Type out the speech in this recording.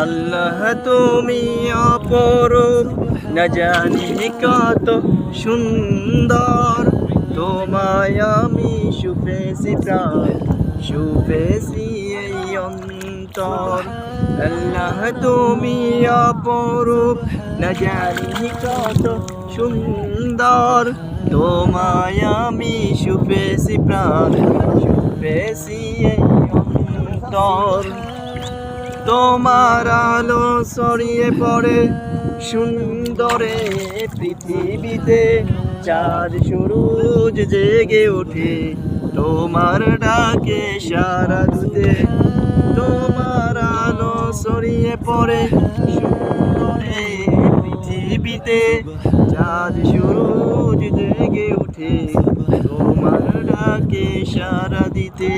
আল্লাহ তুমি অপরূপ, না জানি কত সুন্দর। তোমায় আমি শুপেছি প্রাণ, শুপেছি এই অন্তর। আল্লাহ তুমি অপরূপ, না জানি কত সুন্দর। তোমায় আমি শুপেছি প্রাণ, শুপেছি এই অন্তর। তোমার আলো ছড়িয়ে পড়ে সুন্দরে পৃথিবীতে, চাঁদ সূরজ জেগে ওঠে তোমার ডাকে সারা দিতে। তোমার আলো ছড়িয়ে পড়ে সুন্দরে পৃথিবীতে, চাঁদ সূরজ জেগে ওঠে তোমার ডাকে সারা দিতে।